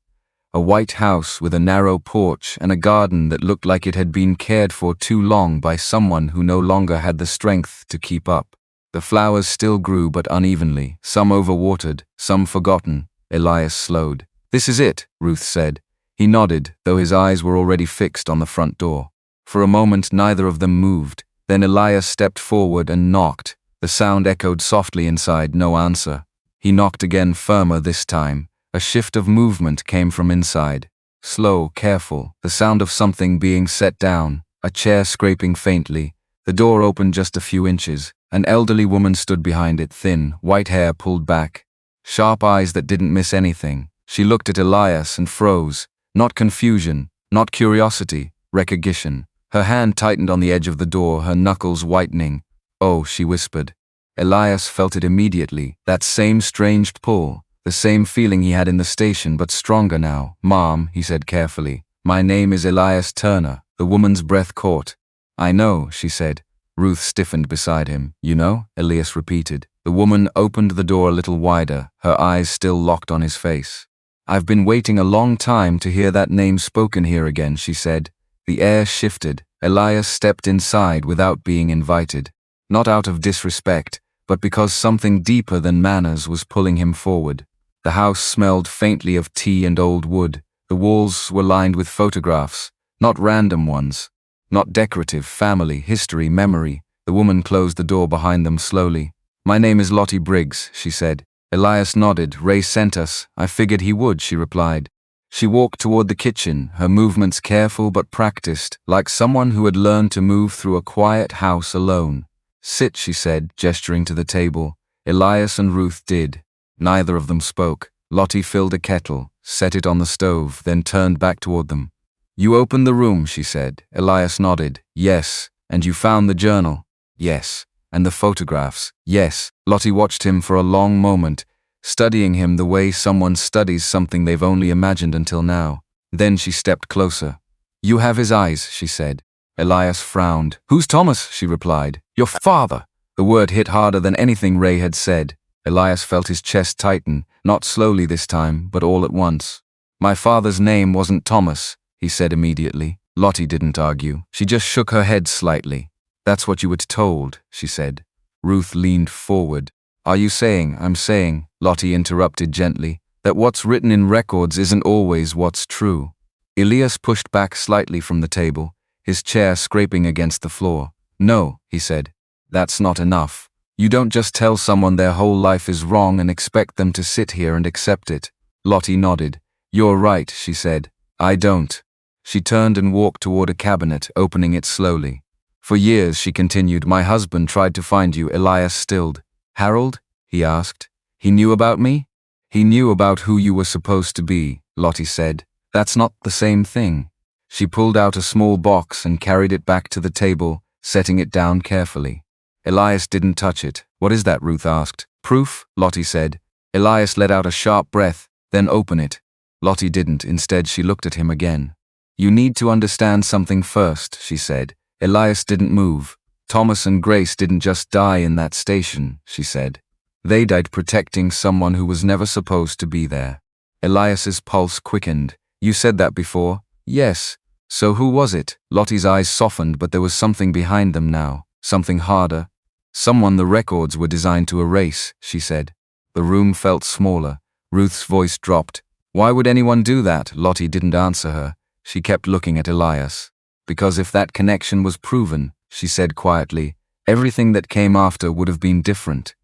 A white house with a narrow porch and a garden that looked like it had been cared for too long by someone who no longer had the strength to keep up. The flowers still grew but unevenly, some overwatered, some forgotten. Elias slowed. "This is it," Ruth said. He nodded, though his eyes were already fixed on the front door. For a moment neither of them moved. Then Elias stepped forward and knocked. The sound echoed softly inside, no answer. He knocked again, firmer this time. A shift of movement came from inside. Slow, careful, the sound of something being set down, a chair scraping faintly. The door opened just a few inches. An elderly woman stood behind it, thin, white hair pulled back. Sharp eyes that didn't miss anything. She looked at Elias and froze. Not confusion, not curiosity, recognition. Her hand tightened on the edge of the door, her knuckles whitening. "Oh," she whispered. Elias felt it immediately, that same strange pull, the same feeling he had in the station, but stronger now. "Mom," he said carefully, "my name is Elias Turner." The woman's breath caught. "I know," she said. Ruth stiffened beside him. "You know?" Elias repeated. The woman opened the door a little wider, her eyes still locked on his face. "I've been waiting a long time to hear that name spoken here again," she said. The air shifted. Elias stepped inside without being invited. Not out of disrespect, but because something deeper than manners was pulling him forward. The house smelled faintly of tea and old wood. The walls were lined with photographs, not random ones, not decorative, family, history, memory. The woman closed the door behind them slowly. "My name is Lottie Briggs," she said. Elias nodded. "Ray sent us. I figured he would," she replied. She walked toward the kitchen, her movements careful but practiced, like someone who had learned to move through a quiet house alone. "Sit," she said, gesturing to the table. Elias and Ruth did. Neither of them spoke. Lottie filled a kettle, set it on the stove, then turned back toward them. "You opened the room," she said. Elias nodded. "Yes." "And you found the journal?" "Yes." "And the photographs?" "Yes." Lottie watched him for a long moment, studying him the way someone studies something they've only imagined until now. Then she stepped closer. "You have his eyes," she said. Elias frowned. "Who's Thomas?" she replied. "Your father." The word hit harder than anything Ray had said. Elias felt his chest tighten, not slowly this time, but all at once. "My father's name wasn't Thomas," he said immediately. Lottie didn't argue. She just shook her head slightly. "That's what you were told," she said. Ruth leaned forward. "Are you saying?" "I'm saying," Lottie interrupted gently, "that what's written in records isn't always what's true." Elias pushed back slightly from the table, his chair scraping against the floor. "No," he said. "That's not enough. You don't just tell someone their whole life is wrong and expect them to sit here and accept it." Lottie nodded. "You're right," she said. "I don't." She turned and walked toward a cabinet, opening it slowly. "For years," she continued, "my husband tried to find you." Elias stilled. "Harold?" he asked. "He knew about me?" "He knew about who you were supposed to be," Lottie said. "That's not the same thing." She pulled out a small box and carried it back to the table, setting it down carefully. Elias didn't touch it. "What is that?" Ruth asked. "Proof," Lottie said. Elias let out a sharp breath. "Then open it." Lottie didn't. Instead, she looked at him again. "You need to understand something first," she said. Elias didn't move. "Thomas and Grace didn't just die in that station," she said. "They died protecting someone who was never supposed to be there." Elias's pulse quickened. "You said that before?" "Yes." "So who was it?" Lottie's eyes softened, but there was something behind them now, something harder. "Someone the records were designed to erase," she said. The room felt smaller. Ruth's voice dropped. "Why would anyone do that?" Lottie didn't answer her. She kept looking at Elias. "Because if that connection was proven," she said quietly, "everything that came after would have been different."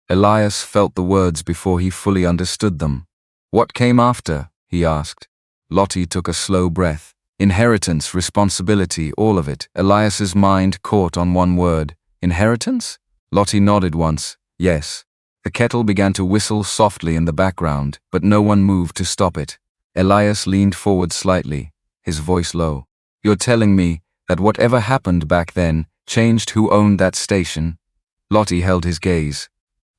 Elias felt the words before he fully understood them. "What came after?" he asked. Lottie took a slow breath. "Inheritance, responsibility, all of it." Elias's mind caught on one word. "Inheritance?" Lottie nodded once. "Yes." The kettle began to whistle softly in the background, but no one moved to stop it. Elias leaned forward slightly, his voice low. "You're telling me that whatever happened back then changed who owned that station?" Lottie held his gaze.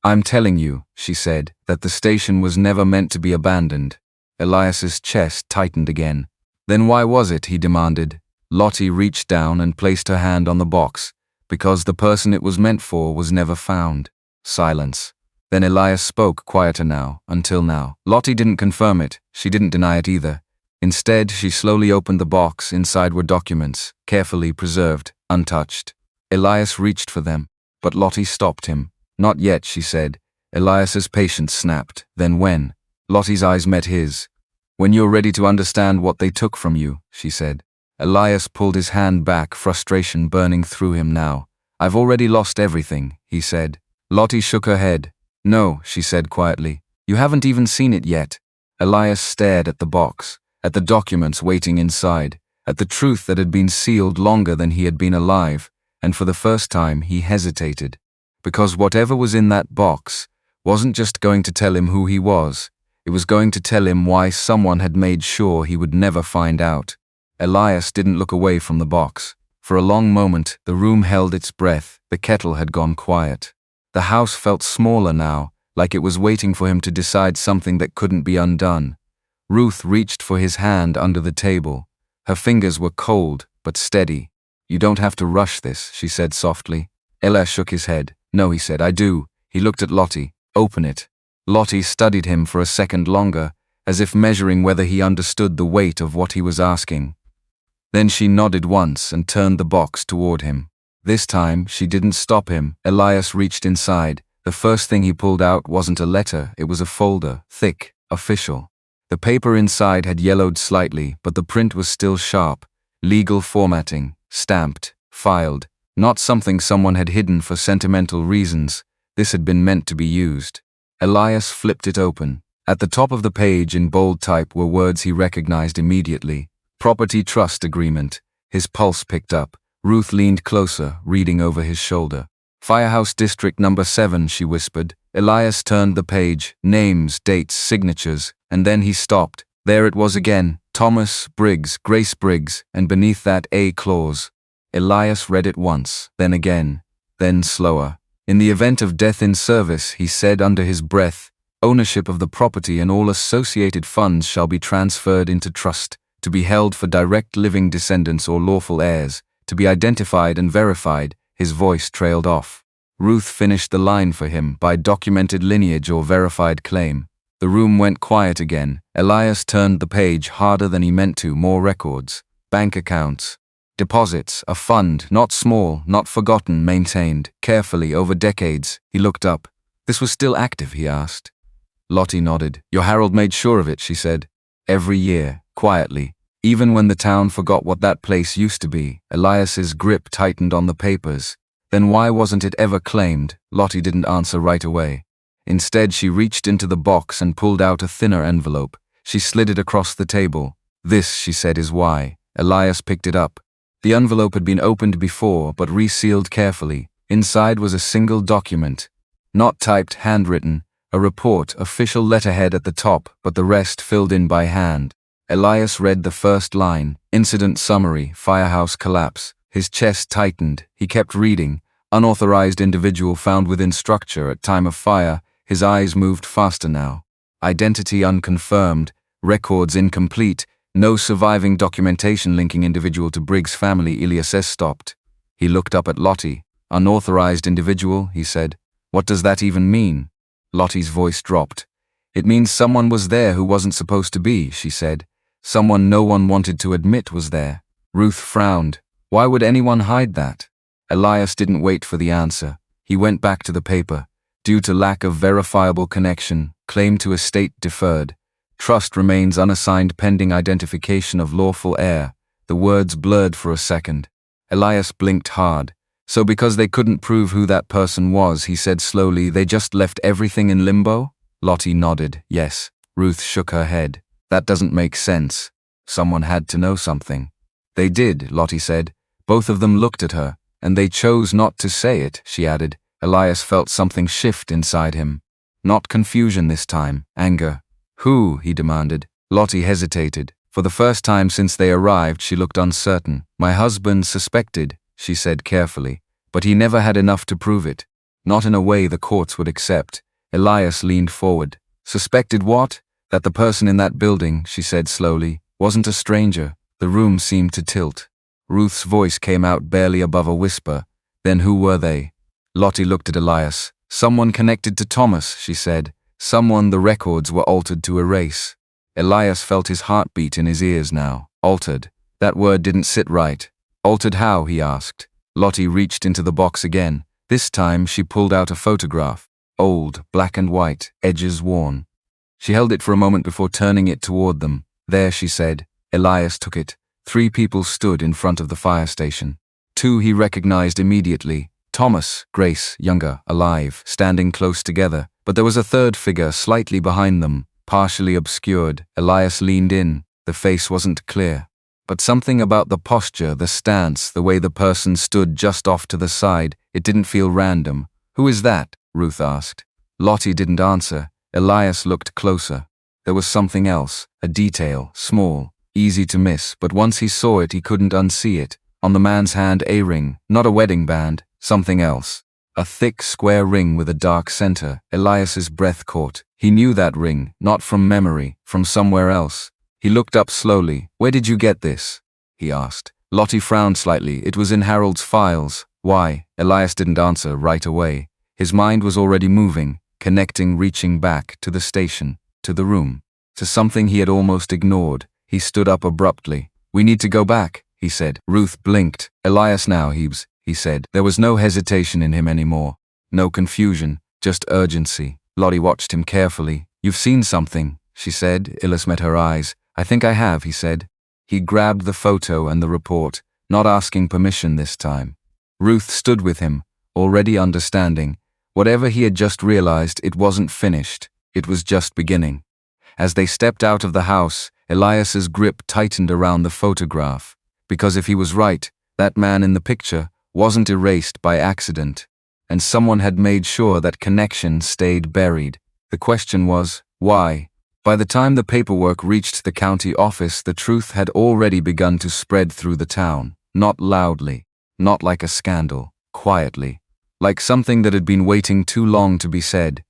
"I'm telling you," she said, "that the station was never meant to be abandoned." Elias's chest tightened again. "Then why was it?" he demanded. Lottie reached down and placed her hand on the box. "Because the person it was meant for was never found." Silence. Then Elias spoke, quieter now, "until now." Lottie didn't confirm it. She didn't deny it either. Instead, she slowly opened the box. Inside were documents, carefully preserved, untouched. Elias reached for them, but Lottie stopped him. "Not yet," she said. Elias's patience snapped. "Then when?" Lottie's eyes met his. "When you're ready to understand what they took from you," she said. Elias pulled his hand back, frustration burning through him now. "I've already lost everything," he said. Lottie shook her head. "No," she said quietly. "You haven't even seen it yet." Elias stared at the box, at the documents waiting inside, at the truth that had been sealed longer than he had been alive, and for the first time he hesitated. Because whatever was in that box wasn't just going to tell him who he was, it was going to tell him why someone had made sure he would never find out. Elias didn't look away from the box. For a long moment, the room held its breath. The kettle had gone quiet. The house felt smaller now, like it was waiting for him to decide something that couldn't be undone. Ruth reached for his hand under the table. Her fingers were cold, but steady. "You don't have to rush this," she said softly. Elias shook his head. "No," he said, "I do." He looked at Lottie. "Open it." Lottie studied him for a second longer, as if measuring whether he understood the weight of what he was asking. Then she nodded once and turned the box toward him. This time, she didn't stop him. Elias reached inside. The first thing he pulled out wasn't a letter, it was a folder, thick, official. The paper inside had yellowed slightly, but the print was still sharp. Legal formatting, stamped, filed. Not something someone had hidden for sentimental reasons. This had been meant to be used. Elias flipped it open. At the top of the page in bold type were words he recognized immediately. Property trust agreement. His pulse picked up. Ruth leaned closer, reading over his shoulder. "Firehouse District Number 7, she whispered. Elias turned the page, names, dates, signatures, and then he stopped. There it was again, Thomas Briggs, Grace Briggs, and beneath that A clause. Elias read it once, then again, then slower. "In the event of death in service," he said under his breath, "ownership of the property and all associated funds shall be transferred into trust, to be held for direct living descendants or lawful heirs, to be identified and verified." His voice trailed off. Ruth finished the line for him, by documented lineage or verified claim. The room went quiet again. Elias turned the page harder than he meant to. More records. Bank accounts. Deposits, a fund, not small, not forgotten, maintained, carefully over decades. He looked up. "This was still active?" he asked. Lottie nodded. "Your Harold made sure of it," she said. "Every year, quietly. Even when the town forgot what that place used to be." Elias's grip tightened on the papers. "Then why wasn't it ever claimed?" Lottie didn't answer right away. Instead, she reached into the box and pulled out a thinner envelope. She slid it across the table. "This," she said, "is why." Elias picked it up. The envelope had been opened before, but resealed carefully. Inside was a single document. Not typed, handwritten. A report, official letterhead at the top, but the rest filled in by hand. Elias read the first line, "Incident Summary, Firehouse Collapse." His chest tightened. He kept reading. "Unauthorized individual found within structure at time of fire." His eyes moved faster now. "Identity unconfirmed. Records incomplete. No surviving documentation linking individual to Briggs family." Elias stopped. He looked up at Lottie. "Unauthorized individual," he said. "What does that even mean?" Lottie's voice dropped. "It means someone was there who wasn't supposed to be," she said. "Someone no one wanted to admit was there." Ruth frowned. Why would anyone hide that? Elias didn't wait for the answer. He went back to the paper. "Due to lack of verifiable connection, claim to estate deferred. Trust remains unassigned pending identification of lawful heir." The words blurred for a second. Elias blinked hard. "So because they couldn't prove who that person was," he said slowly, "they just left everything in limbo?" Lottie nodded. "Yes." Ruth shook her head. "That doesn't make sense. Someone had to know something." "They did," Lottie said. Both of them looked at her, and they chose not to say it, she added. Elias felt something shift inside him. Not confusion this time, anger. "Who?" he demanded. Lottie hesitated. For the first time since they arrived, she looked uncertain. "My husband suspected," she said carefully, "but he never had enough to prove it. Not in a way the courts would accept." Elias leaned forward. "Suspected what?" "That the person in that building," she said slowly, "wasn't a stranger." The room seemed to tilt. Ruth's voice came out barely above a whisper. "Then who were they?" Lottie looked at Elias. "Someone connected to Thomas," she said. "Someone the records were altered to erase." Elias felt his heartbeat in his ears now. Altered. That word didn't sit right. Altered how, he asked. Lottie reached into the box again. This time she pulled out a photograph. Old, black and white, edges worn. She held it for a moment before turning it toward them. There, she said. Elias took it. 3 people stood in front of the fire station. 2 he recognized immediately. Thomas, Grace, younger, alive, standing close together. But there was a third figure slightly behind them, partially obscured. Elias leaned in. The face wasn't clear. But something about the posture, the stance, the way the person stood just off to the side, it didn't feel random. Who is that? Ruth asked. Lottie didn't answer. Elias looked closer. There was something else, a detail, small, easy to miss, but once he saw it, he couldn't unsee it. On the man's hand, a ring, not a wedding band, something else. A thick, square ring with a dark center. Elias's breath caught. He knew that ring, not from memory, from somewhere else. He looked up slowly. Where did you get this? He asked. Lottie frowned slightly. It was in Harold's files. Why? Elias didn't answer right away. His mind was already moving, connecting, reaching back, to the station, to the room, to something he had almost ignored. He stood up abruptly. We need to go back, he said. Ruth blinked. Elias now, Heaves, he said. There was no hesitation in him anymore. No confusion, just urgency. Lottie watched him carefully. You've seen something, she said. Elias met her eyes. I think I have, he said. He grabbed the photo and the report, not asking permission this time. Ruth stood with him, already understanding. Whatever he had just realized, it wasn't finished. It was just beginning. As they stepped out of the house, Elias's grip tightened around the photograph. Because if he was right, that man in the picture wasn't erased by accident. And someone had made sure that connection stayed buried. The question was, why? By the time the paperwork reached the county office, the truth had already begun to spread through the town. Not loudly, not like a scandal, quietly, like something that had been waiting too long to be said.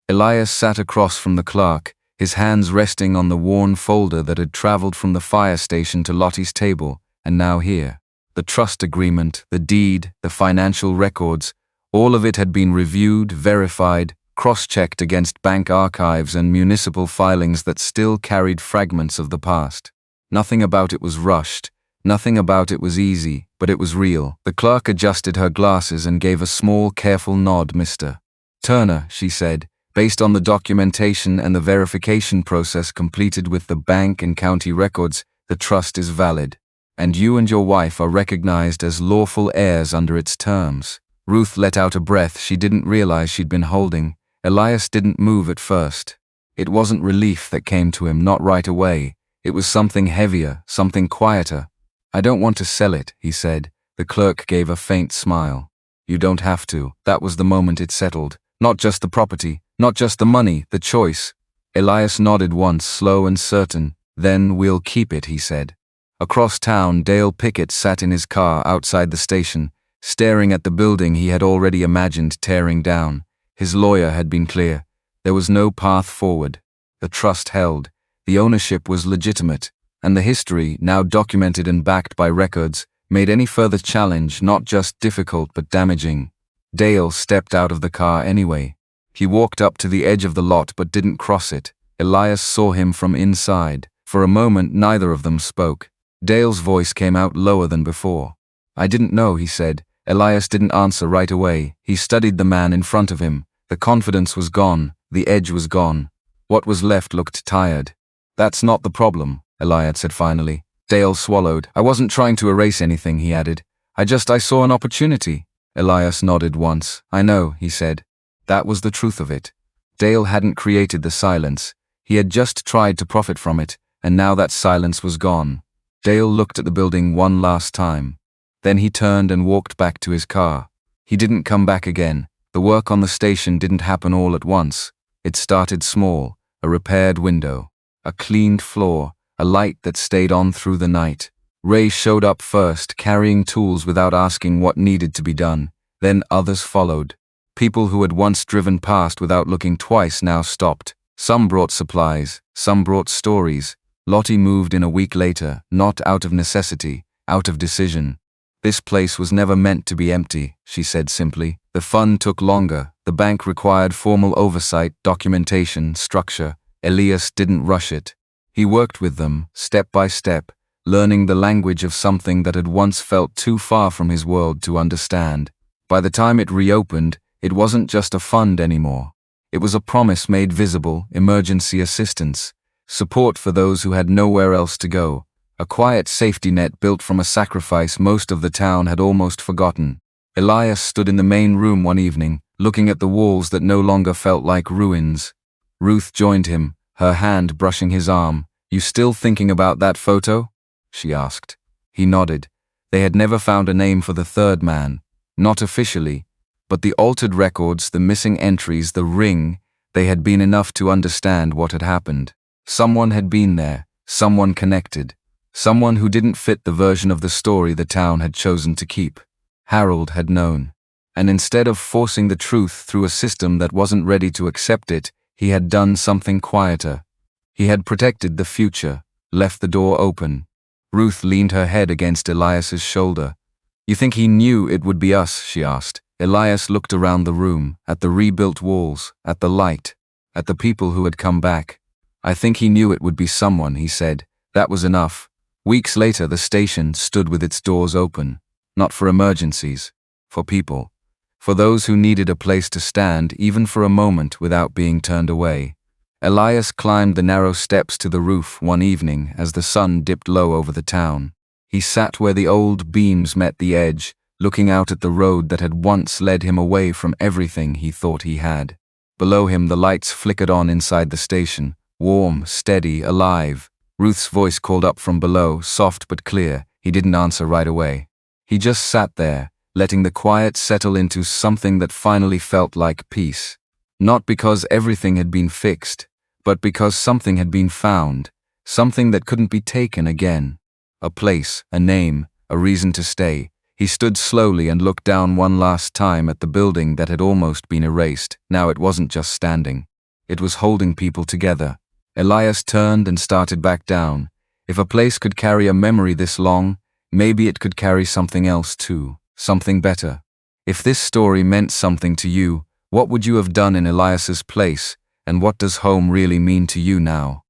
Elias sat across from the clerk, his hands resting on the worn folder that had traveled from the fire station to Lottie's table, and now here. The trust agreement, the deed, the financial records, all of it had been reviewed, verified, cross-checked against bank archives and municipal filings that still carried fragments of the past. Nothing about it was rushed, nothing about it was easy, but it was real. The clerk adjusted her glasses and gave a small, careful nod. Mr. Turner, she said, based on the documentation and the verification process completed with the bank and county records, the trust is valid, and you and your wife are recognized as lawful heirs under its terms. Ruth let out a breath she didn't realize she'd been holding. Elias didn't move at first. It wasn't relief that came to him, not right away. It was something heavier, something quieter. I don't want to sell it, he said. The clerk gave a faint smile. You don't have to. That was the moment it settled. Not just the property, not just the money, the choice. Elias nodded once, slow and certain. Then we'll keep it, he said. Across town, Dale Pickett sat in his car outside the station, staring at the building he had already imagined tearing down. His lawyer had been clear. There was no path forward. The trust held. The ownership was legitimate. And the history, now documented and backed by records, made any further challenge not just difficult but damaging. Dale stepped out of the car anyway. He walked up to the edge of the lot but didn't cross it. Elias saw him from inside. For a moment, neither of them spoke. Dale's voice came out lower than before. I didn't know, he said. Elias didn't answer right away. He studied the man in front of him. The confidence was gone. The edge was gone. What was left looked tired. That's not the problem, Elias said finally. Dale swallowed. I wasn't trying to erase anything, he added. I saw an opportunity. Elias nodded once. I know, he said. That was the truth of it. Dale hadn't created the silence. He had just tried to profit from it, and now that silence was gone. Dale looked at the building one last time. Then he turned and walked back to his car. He didn't come back again. The work on the station didn't happen all at once. It started small, a repaired window, a cleaned floor, a light that stayed on through the night. Ray showed up first, carrying tools without asking what needed to be done. Then others followed. People who had once driven past without looking twice now stopped. Some brought supplies, some brought stories. Lottie moved in a week later, not out of necessity, out of decision. This place was never meant to be empty, she said simply. The fund took longer. The bank required formal oversight, documentation, structure. Elias didn't rush it. He worked with them, step by step, learning the language of something that had once felt too far from his world to understand. By the time it reopened, it wasn't just a fund anymore. It was a promise made visible, emergency assistance, support for those who had nowhere else to go, a quiet safety net built from a sacrifice most of the town had almost forgotten. Elias stood in the main room one evening, looking at the walls that no longer felt like ruins. Ruth joined him, her hand brushing his arm. "You still thinking about that photo?" she asked. He nodded. They had never found a name for the third man, not officially, but the altered records, the missing entries, the ring, they had been enough to understand what had happened. Someone had been there, someone connected, someone who didn't fit the version of the story the town had chosen to keep. Harold had known. And instead of forcing the truth through a system that wasn't ready to accept it, he had done something quieter. He had protected the future, left the door open. Ruth leaned her head against Elias's shoulder. "You think he knew it would be us?" she asked. Elias looked around the room, at the rebuilt walls, at the light, at the people who had come back. "I think he knew it would be someone," he said. That was enough. Weeks later, the station stood with its doors open. Not for emergencies, for people. For those who needed a place to stand, even for a moment, without being turned away. Elias climbed the narrow steps to the roof one evening as the sun dipped low over the town. He sat where the old beams met the edge, looking out at the road that had once led him away from everything he thought he had. Below him, the lights flickered on inside the station, warm, steady, alive. Ruth's voice called up from below, soft but clear. He didn't answer right away. He just sat there, letting the quiet settle into something that finally felt like peace. Not because everything had been fixed, but because something had been found, something that couldn't be taken again. A place, a name, a reason to stay. He stood slowly and looked down one last time at the building that had almost been erased. Now it wasn't just standing. It was holding people together. Elias turned and started back down. If a place could carry a memory this long, maybe it could carry something else too, something better. If this story meant something to you, what would you have done in Elias's place, and what does home really mean to you now?